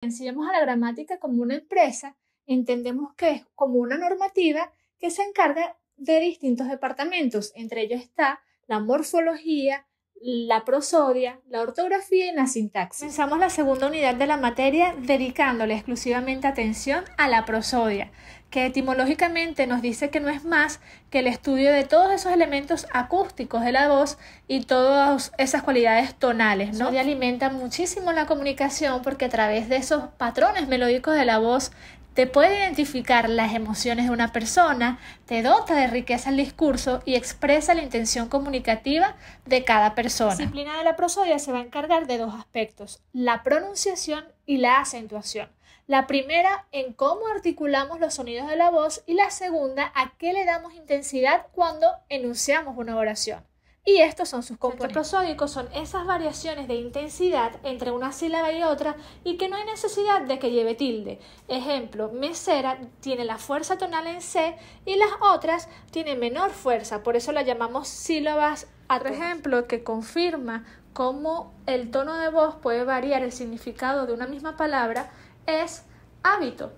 Si vemos a la gramática como una empresa, entendemos que es como una normativa que se encarga de distintos departamentos. Entre ellos está la morfología, la prosodia, la ortografía y la sintaxis. Comenzamos la segunda unidad de la materia dedicándole exclusivamente atención a la prosodia, que etimológicamente nos dice que no es más que el estudio de todos esos elementos acústicos de la voz y todas esas cualidades tonales, ¿no? La prosodia alimenta muchísimo la comunicación porque a través de esos patrones melódicos de la voz te puede identificar las emociones de una persona, te dota de riqueza el discurso y expresa la intención comunicativa de cada persona. La disciplina de la prosodia se va a encargar de dos aspectos, la pronunciación y la acentuación. La primera en cómo articulamos los sonidos de la voz y la segunda a qué le damos intensidad cuando enunciamos una oración. Y estos son sus componentes. Los prosódicos son esas variaciones de intensidad entre una sílaba y otra y que no hay necesidad de que lleve tilde. Ejemplo, mesera tiene la fuerza tonal en C y las otras tienen menor fuerza, por eso la llamamos sílabas átonas. Otro ejemplo que confirma cómo el tono de voz puede variar el significado de una misma palabra es hábito.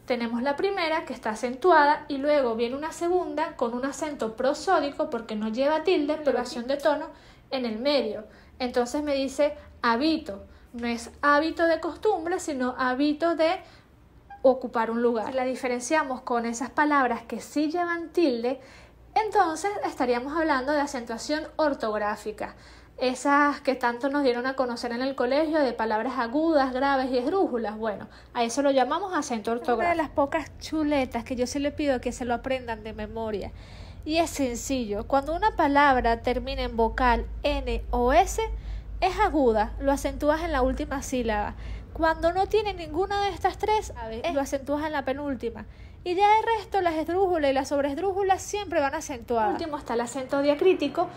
Tenemos la primera que está acentuada y luego viene una segunda con un acento prosódico porque no lleva tilde, elevación de tono en el medio. Entonces me dice habito. No es hábito de costumbre, sino hábito de ocupar un lugar. Si la diferenciamos con esas palabras que sí llevan tilde, entonces estaríamos hablando de acentuación ortográfica. Esas que tanto nos dieron a conocer en el colegio de palabras agudas, graves y esdrújulas. Bueno, a eso lo llamamos acento ortográfico. Una de las pocas chuletas que yo sí le pido que se lo aprendan de memoria. Y es sencillo. Cuando una palabra termina en vocal N o S, es aguda. Lo acentúas en la última sílaba. Cuando no tiene ninguna de estas tres, lo acentúas en la penúltima. Y ya el resto, las esdrújulas y las sobreesdrújulas siempre van acentuadas. Por último está el acento diacrítico.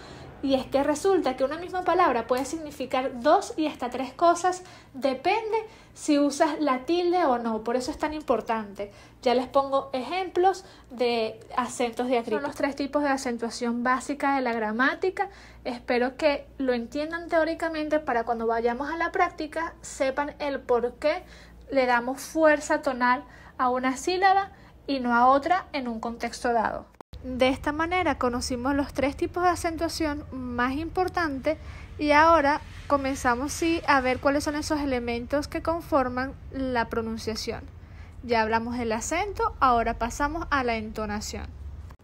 Y es que resulta que una misma palabra puede significar dos y hasta tres cosas, depende si usas la tilde o no, por eso es tan importante. Ya les pongo ejemplos de acentos diacríticos. Son los tres tipos de acentuación básica de la gramática. Espero que lo entiendan teóricamente para cuando vayamos a la práctica sepan el por qué le damos fuerza tonal a una sílaba y no a otra en un contexto dado. De esta manera conocimos los tres tipos de acentuación más importantes y ahora comenzamos a ver cuáles son esos elementos que conforman la pronunciación. Ya hablamos del acento, ahora pasamos a la entonación.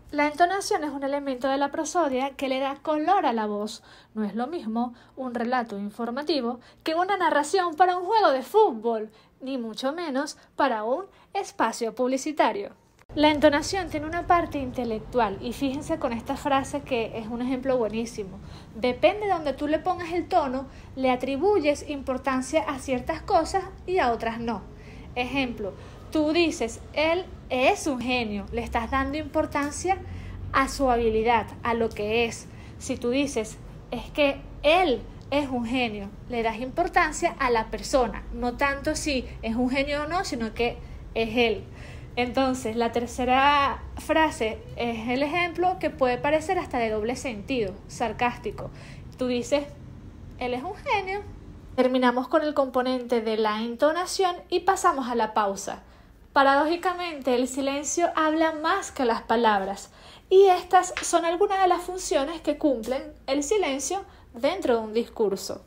La entonación es un elemento de la prosodia que le da color a la voz. No es lo mismo un relato informativo que una narración para un juego de fútbol, ni mucho menos para un espacio publicitario. La entonación tiene una parte intelectual y fíjense con esta frase que es un ejemplo buenísimo. Depende de donde tú le pongas el tono, le atribuyes importancia a ciertas cosas y a otras no. Ejemplo, tú dices, él es un genio, le estás dando importancia a su habilidad, a lo que es. Si tú dices, es que él es un genio, le das importancia a la persona, no tanto si es un genio o no, sino que es él. Entonces, la tercera frase es el ejemplo que puede parecer hasta de doble sentido, sarcástico. Tú dices, él es un genio. Terminamos con el componente de la entonación y pasamos a la pausa. Paradójicamente, el silencio habla más que las palabras y estas son algunas de las funciones que cumplen el silencio dentro de un discurso.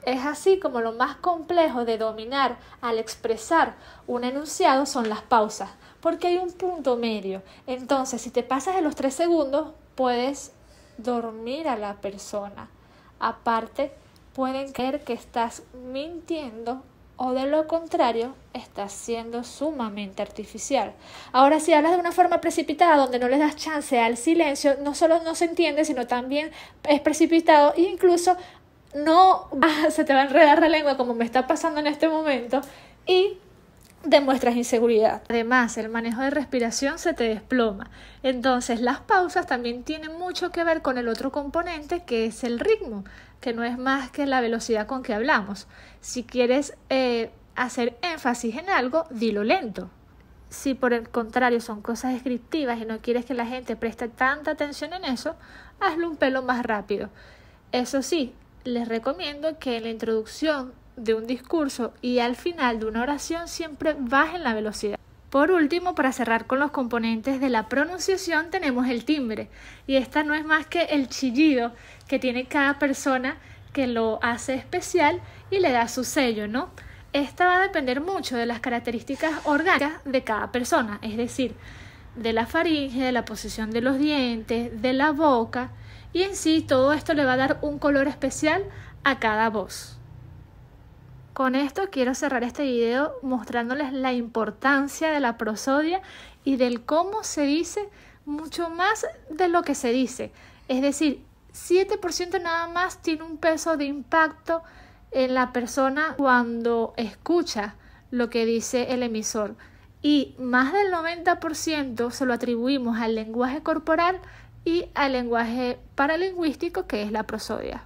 Es así como lo más complejo de dominar al expresar un enunciado son las pausas, porque hay un punto medio. Entonces, si te pasas de los 3 segundos, puedes dormir a la persona. Aparte, pueden creer que estás mintiendo o de lo contrario, estás siendo sumamente artificial. Ahora, si hablas de una forma precipitada, donde no le das chance al silencio, no solo no se entiende, sino también es precipitado e incluso no se te va a enredar la lengua como me está pasando en este momento y demuestras inseguridad. Además, el manejo de respiración se te desploma. Entonces, las pausas también tienen mucho que ver con el otro componente que es el ritmo, que no es más que la velocidad con que hablamos. Si quieres hacer énfasis en algo, dilo lento. Si por el contrario son cosas descriptivas y no quieres que la gente preste tanta atención en eso, hazlo un pelo más rápido. Eso sí, les recomiendo que en la introducción de un discurso y al final de una oración siempre bajen la velocidad. Por último, para cerrar con los componentes de la pronunciación, tenemos el timbre. Y esta no es más que el chillido que tiene cada persona que lo hace especial y le da su sello, ¿no? Esta va a depender mucho de las características orgánicas de cada persona, es decir, de la faringe, de la posición de los dientes, de la boca, y en sí todo esto le va a dar un color especial a cada voz. Con esto quiero cerrar este video mostrándoles la importancia de la prosodia y del cómo se dice mucho más de lo que se dice. Es decir, 7% nada más tiene un peso de impacto en la persona cuando escucha lo que dice el emisor. Y más del 90% se lo atribuimos al lenguaje corporal y al lenguaje paralingüístico, que es la prosodia.